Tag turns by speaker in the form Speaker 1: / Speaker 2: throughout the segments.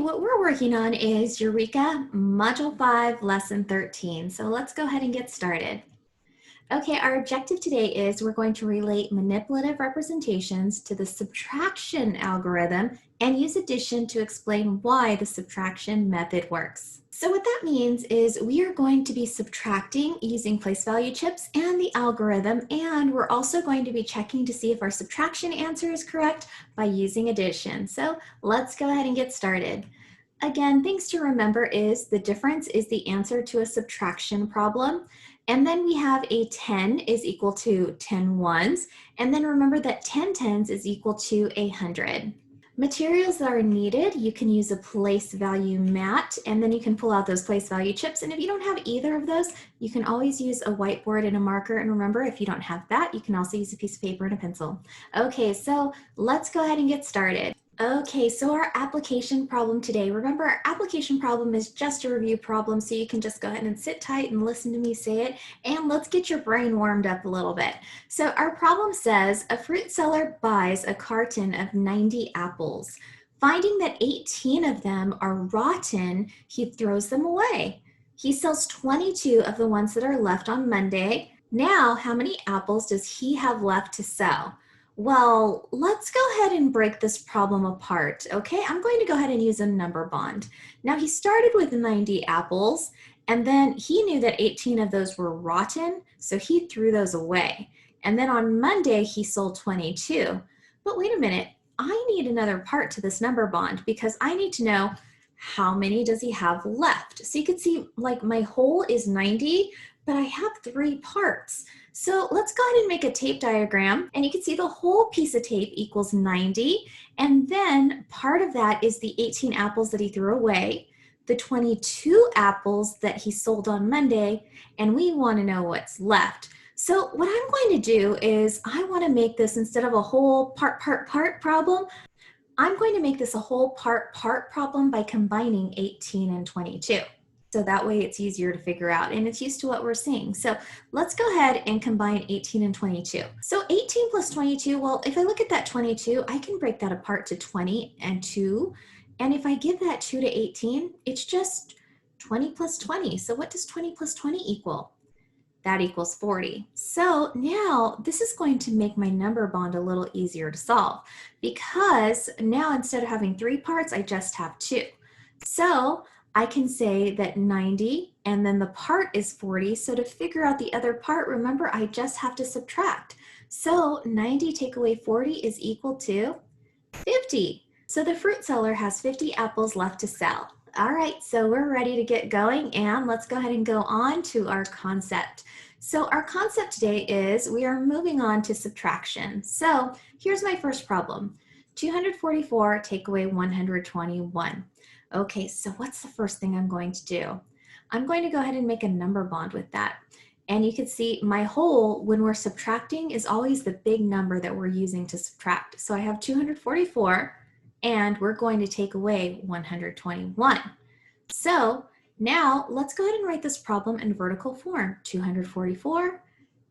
Speaker 1: what we're working on is Eureka Module 5, Lesson 13. So let's go ahead and get started. Okay, our objective today is we're going to relate manipulative representations to the subtraction algorithm and use addition to explain why the subtraction method works. So what that means is we are going to be subtracting using place value chips and the algorithm, and we're also going to be checking to see if our subtraction answer is correct by using addition. So let's go ahead and get started. Again, things to remember is the difference is the answer to a subtraction problem. And then we have a 10 is equal to 10 ones. And then remember that 10 tens is equal to 100. Materials that are needed, you can use a place value mat, and then you can pull out those place value chips. And if you don't have either of those, you can always use a whiteboard and a marker. And remember, if you don't have that, you can also use a piece of paper and a pencil. Okay, so let's go ahead and get started. Okay, so our application problem today, remember our application problem is just a review problem, so you can just go ahead and sit tight and listen to me say it, and let's get your brain warmed up a little bit. So our problem says a fruit seller buys a carton of 90 apples. Finding that 18 of them are rotten, he throws them away. He sells 22 of the ones that are left on Monday. Now, how many apples does he have left to sell? Well, let's go ahead and break this problem apart, okay? I'm going to go ahead and use a number bond. Now, he started with 90 apples, and then he knew that 18 of those were rotten, so he threw those away. And then on Monday, he sold 22. But wait a minute, I need another part to this number bond because I need to know how many does he have left. So you can see, like, my whole is 90, but I have 3 parts. So let's go ahead and make a tape diagram, and you can see the whole piece of tape equals 90, and then part of that is the 18 apples that he threw away, the 22 apples that he sold on Monday, and we want to know what's left. So what I'm going to do is I want to make this, instead of a whole part problem, I'm going to make this a whole part problem by combining 18 and 22. So that way it's easier to figure out and it's used to what we're seeing. So let's go ahead and combine 18 and 22. So 18 plus 22, well, if I look at that 22, I can break that apart to 20 and 2. And if I give that 2 to 18, it's just 20 plus 20. So what does 20 plus 20 equal? That equals 40. So now this is going to make my number bond a little easier to solve because now instead of having 3 parts, I just have 2. So I can say that 90 and then the part is 40. So to figure out the other part, remember, I just have to subtract. So 90 take away 40 is equal to 50. So the fruit seller has 50 apples left to sell. All right, so we're ready to get going, and let's go ahead and go on to our concept. So our concept today is we are moving on to subtraction. So here's my first problem. 244 take away 121. Okay, so what's the first thing I'm going to do? I'm going to go ahead and make a number bond with that. And you can see my whole, when we're subtracting, is always the big number that we're using to subtract. So I have 244, and we're going to take away 121. So now let's go ahead and write this problem in vertical form. 244,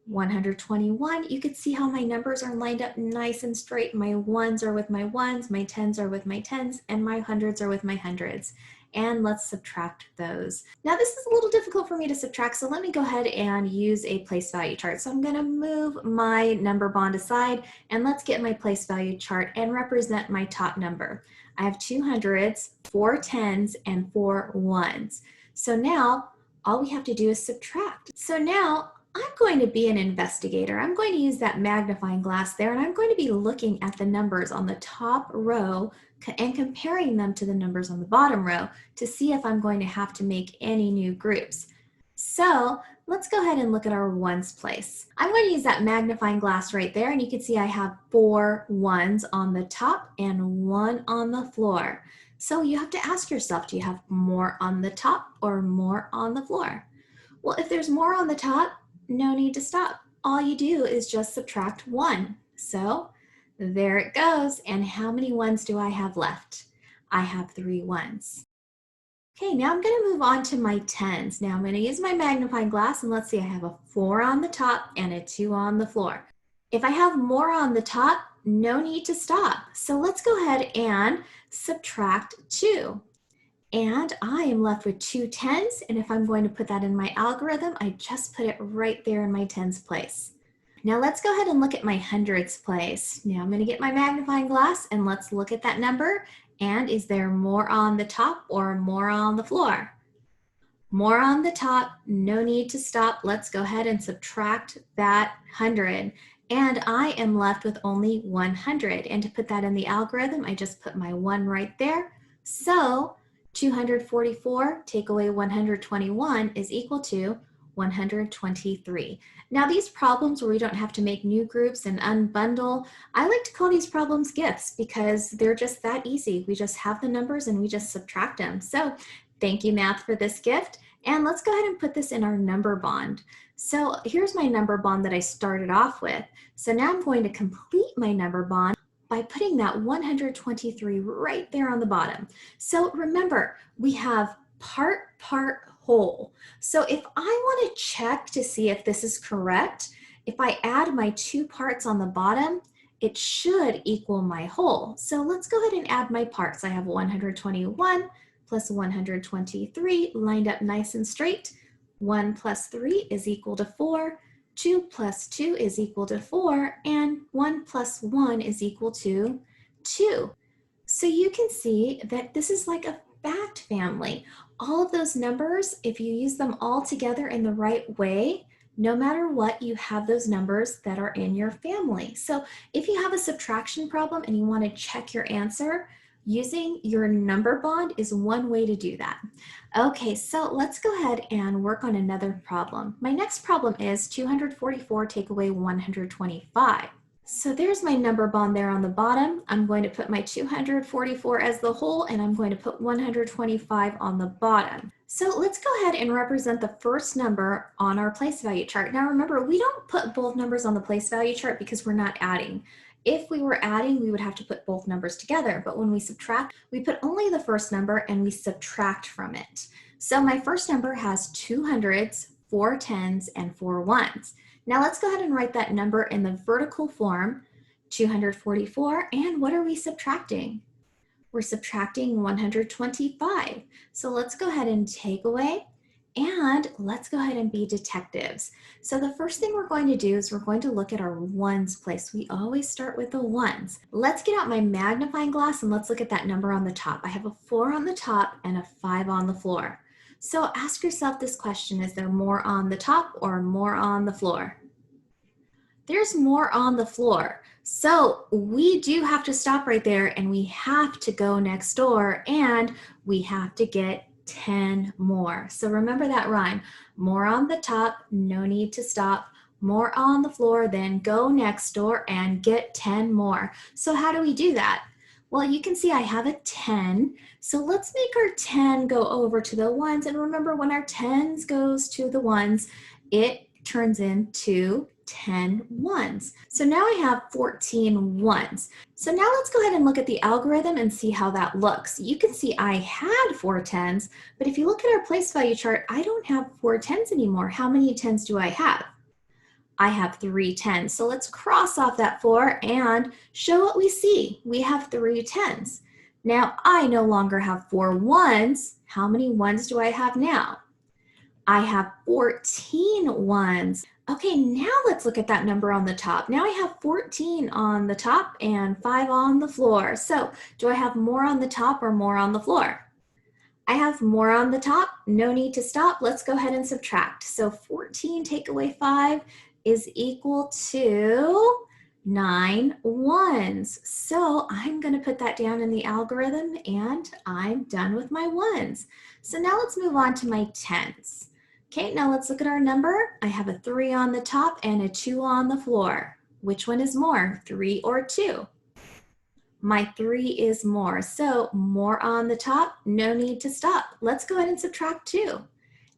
Speaker 1: 121, you can see how my numbers are lined up nice and straight. My ones are with my ones, my tens are with my tens, and my hundreds are with my hundreds. And let's subtract those. Now this is a little difficult for me to subtract, so let me go ahead and use a place value chart. So I'm gonna move my number bond aside, and let's get my place value chart and represent my top number. I have 2 hundreds, 4 tens, and 4 ones. So now all we have to do is subtract. So now I'm going to be an investigator. I'm going to use that magnifying glass there, and I'm going to be looking at the numbers on the top row and comparing them to the numbers on the bottom row to see if I'm going to have to make any new groups. So let's go ahead and look at our ones place. I'm going to use that magnifying glass right there, and you can see I have 4 ones on the top and 1 on the floor. So you have to ask yourself, do you have more on the top or more on the floor? Well, if there's more on the top, no need to stop. All you do is just subtract 1. So there it goes. And how many ones do I have left? I have 3 ones. Okay, now I'm going to move on to my tens. Now I'm going to use my magnifying glass, and let's see, I have a 4 on the top and a 2 on the floor. If I have more on the top, no need to stop. So let's go ahead and subtract 2. And I am left with 2 tens, and if I'm going to put that in my algorithm, I just put it right there in my tens place. Now let's go ahead and look at my hundreds place. Now I'm going to get my magnifying glass and let's look at that number. And is there more on the top or more on the floor? More on the top, no need to stop. Let's go ahead and subtract that 100. And I am left with only 100. And to put that in the algorithm, I just put my 1 right there. So 244 take away 121 is equal to 123. Now these problems where we don't have to make new groups and unbundle, I like to call these problems gifts because they're just that easy. We just have the numbers and we just subtract them. So thank you, math, for this gift. And let's go ahead and put this in our number bond. So here's my number bond that I started off with. So now I'm going to complete my number bond by putting that 123 right there on the bottom. So remember, we have part, whole. So if I want to check to see if this is correct, if I add my 2 parts on the bottom, it should equal my whole. So let's go ahead and add my parts. I have 121 plus 123 lined up nice and straight. 1 plus 3 is equal to 4. 2 plus 2 is equal to 4. And 1 plus 1 is equal to 2. So you can see that this is like a fact family. All of those numbers, if you use them all together in the right way, no matter what, you have those numbers that are in your family. So if you have a subtraction problem and you want to check your answer, using your number bond is one way to do that. Okay, so let's go ahead and work on another problem. My next problem is 244 take away 125. So there's my number bond there on the bottom. I'm going to put my 244 as the whole, and I'm going to put 125 on the bottom. So let's go ahead and represent the first number on our place value chart. Now remember, we don't put both numbers on the place value chart because we're not adding. If we were adding, we would have to put both numbers together, but when we subtract, we put only the first number and we subtract from it. So my first number has 2 hundreds, 4 tens, and 4 ones. Now let's go ahead and write that number in the vertical form, 244, and what are we subtracting? We're subtracting 125. So let's go ahead and take away, and let's go ahead and be detectives. So the first thing we're going to do is we're going to look at our ones place. We always start with the ones. Let's get out my magnifying glass and let's look at that number on the top. I have a 4 on the top and a 5 on the floor. So ask yourself this question, is there more on the top or more on the floor? There's more on the floor. So we do have to stop right there and we have to go next door and we have to get 10 more. So remember that rhyme, more on the top, no need to stop, more on the floor, then go next door and get 10 more. So how do we do that? Well, you can see I have a 10. So let's make our 10 go over to the ones. And remember, when our 10s goes to the ones, it turns into 10 ones. So now I have 14 ones. So now let's go ahead and look at the algorithm and see how that looks. You can see I had 4 tens, but if you look at our place value chart, I don't have 4 tens anymore. How many tens do I have? I have 3 tens. So let's cross off that 4 and show what we see. We have 3 tens. Now I no longer have 4 ones. How many ones do I have now? I have 14 ones. Okay, now let's look at that number on the top. Now I have 14 on the top and 5 on the floor. So do I have more on the top or more on the floor? I have more on the top, no need to stop. Let's go ahead and subtract. So 14 take away 5 is equal to 9 ones. So I'm going to put that down in the algorithm and I'm done with my ones. So now let's move on to my tens. Okay, now let's look at our number. I have a 3 on the top and a 2 on the floor. Which one is more, 3 or 2? My 3 is more, so more on the top, no need to stop. Let's go ahead and subtract 2.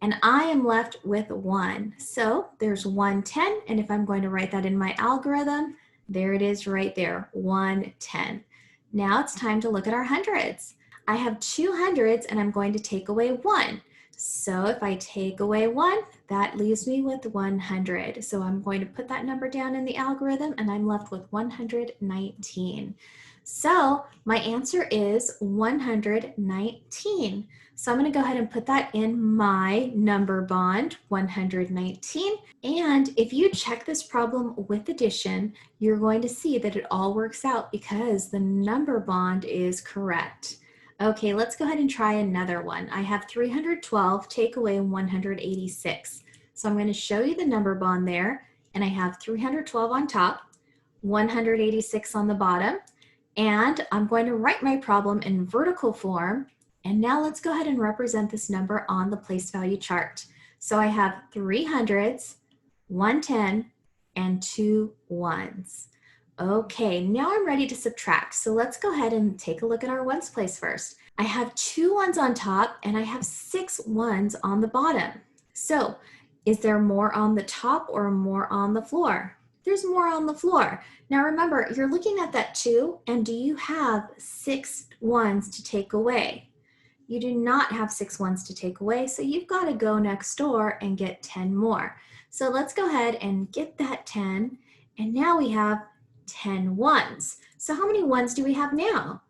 Speaker 1: And I am left with 1. So there's 110, and if I'm going to write that in my algorithm, there it is right there, 110. Now it's time to look at our hundreds. I have 2 hundreds and I'm going to take away 1. So if I take away 1, that leaves me with 100. So I'm going to put that number down in the algorithm and I'm left with 119. So my answer is 119. So I'm going to go ahead and put that in my number bond, 119. And if you check this problem with addition, you're going to see that it all works out because the number bond is correct. Okay, let's go ahead and try another one. I have 312 take away 186. So I'm going to show you the number bond there, and I have 312 on top, 186 on the bottom, and I'm going to write my problem in vertical form. And now let's go ahead and represent this number on the place value chart. So I have 3 hundreds, 110, and 2 ones. Okay, now I'm ready to subtract. So let's go ahead and take a look at our ones place first. I have 2 ones on top and I have 6 ones on the bottom. So is there more on the top or more on the floor? There's more on the floor. Now remember, you're looking at that 2, and do you have 6 ones to take away? You do not have 6 ones to take away, so you've got to go next door and get 10 more. So let's go ahead and get that 10, and now we have 10 ones. So how many ones do we have now?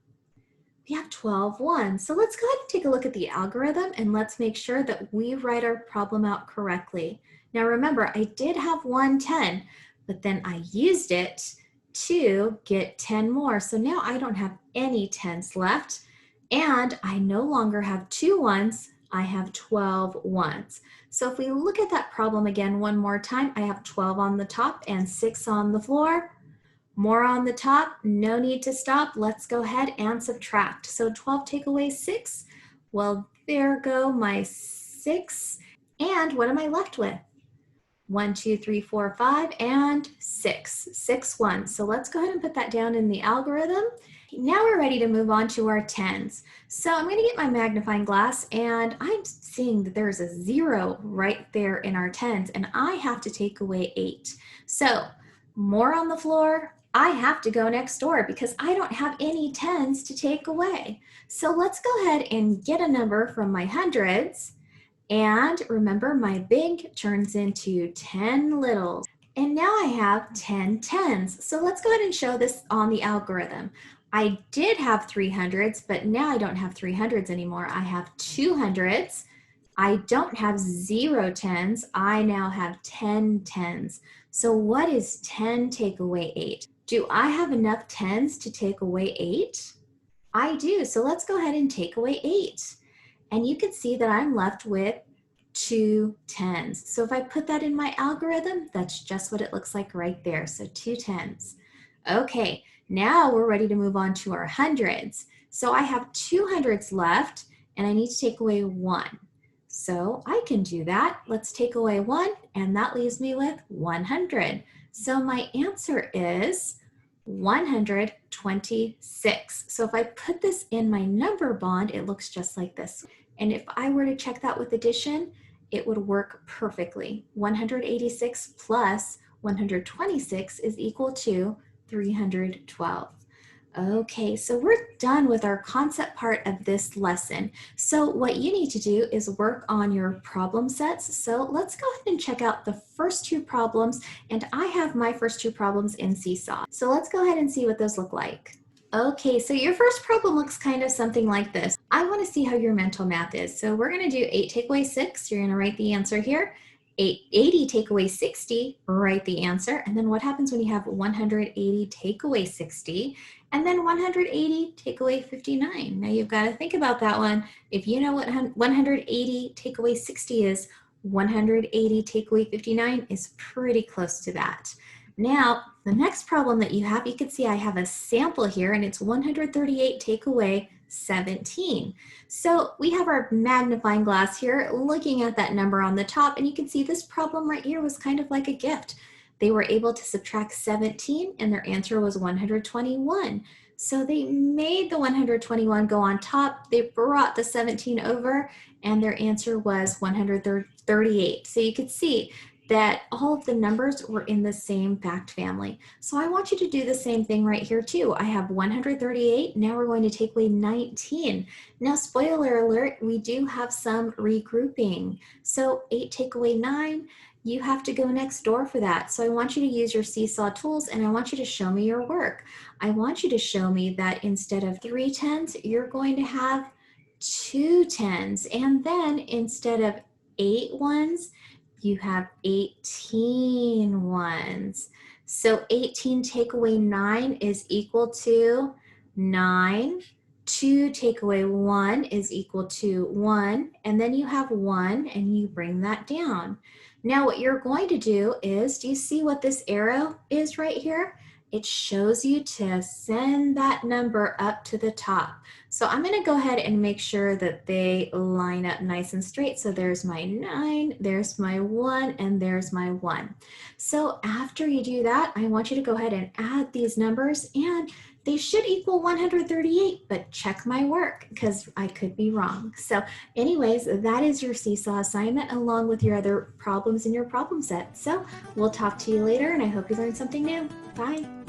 Speaker 1: We have 12 ones. So let's go ahead and take a look at the algorithm, and let's make sure that we write our problem out correctly. Now remember, I did have 110, but then I used it to get 10 more. So now I don't have any 10s left, and I no longer have 2 ones, I have 12 ones. So if we look at that problem again one more time, I have 12 on the top and 6 on the floor. More on the top, no need to stop. Let's go ahead and subtract. So 12 take away 6. Well, there go my 6. And what am I left with? 1, 2, 3, 4, 5, and 6. 6 ones. So let's go ahead and put that down in the algorithm. Now we're ready to move on to our 10s. So I'm going to get my magnifying glass, and I'm seeing that there's a 0 right there in our 10s, and I have to take away 8. So more on the floor, I have to go next door because I don't have any 10s to take away. So let's go ahead and get a number from my hundreds. And remember, my big turns into 10 littles. And now I have 10 tens. So let's go ahead and show this on the algorithm. I did have 300s, but now I don't have 300s anymore. I have 200s. I don't have 0 tens. I now have 10 tens. So what is 10 take away 8? Do I have enough 10s to take away 8? I do. So let's go ahead and take away 8. And you can see that I'm left with 2 10s. So if I put that in my algorithm, that's just what it looks like right there. So 2 10s. Okay, now we're ready to move on to our hundreds. So I have 2 hundreds left, and I need to take away 1. So I can do that. Let's take away 1, and that leaves me with 100. So my answer is 126. So if I put this in my number bond, it looks just like this. And if I were to check that with addition, it would work perfectly. 186 plus 126 is equal to 312. Okay, so we're done with our concept part of this lesson. So what you need to do is work on your problem sets. So let's go ahead and check out the first 2 problems, and I have my first 2 problems in Seesaw. So let's go ahead and see what those look like. Okay, so your first problem looks kind of something like this. I want to see how your mental math is. So we're going to do 8 take away 6. You're going to write the answer here. 80 take away 60, write the answer. And then what happens when you have 180 take away 60? And then 180 take away 59. Now you've got to think about that one. If you know what 180 take away 60 is, 180 take away 59 is pretty close to that. Now, the next problem that you have, you can see I have a sample here, and it's 138 take away 17. So we have our magnifying glass here looking at that number on the top, and you can see this problem right here was kind of like a gift. They were able to subtract 17, and their answer was 121. So they made the 121 go on top, they brought the 17 over, and their answer was 138. So you could see that all of the numbers were in the same fact family. So I want you to do the same thing right here too. I have 138, now we're going to take away 19. Now, spoiler alert, we do have some regrouping. So 8 take away 9, you have to go next door for that. So I want you to use your seesaw tools and I want you to show me your work. I want you to show me that instead of 3 tens, you're going to have 2 tens. And then instead of 8 ones, you have 18 ones. So 18 take away 9 is equal to 9. 2 take away 1 is equal to 1. And then you have 1 and you bring that down. Now what you're going to do is, do you see what this arrow is right here? It shows you to send that number up to the top. So I'm going to go ahead and make sure that they line up nice and straight. So there's my 9, there's my 1, and there's my 1. So after you do that, I want you to go ahead and add these numbers, and they should equal 138, but check my work because I could be wrong. So anyways, that is your seesaw assignment along with your other problems in your problem set. So we'll talk to you later, and I hope you learned something new. Bye.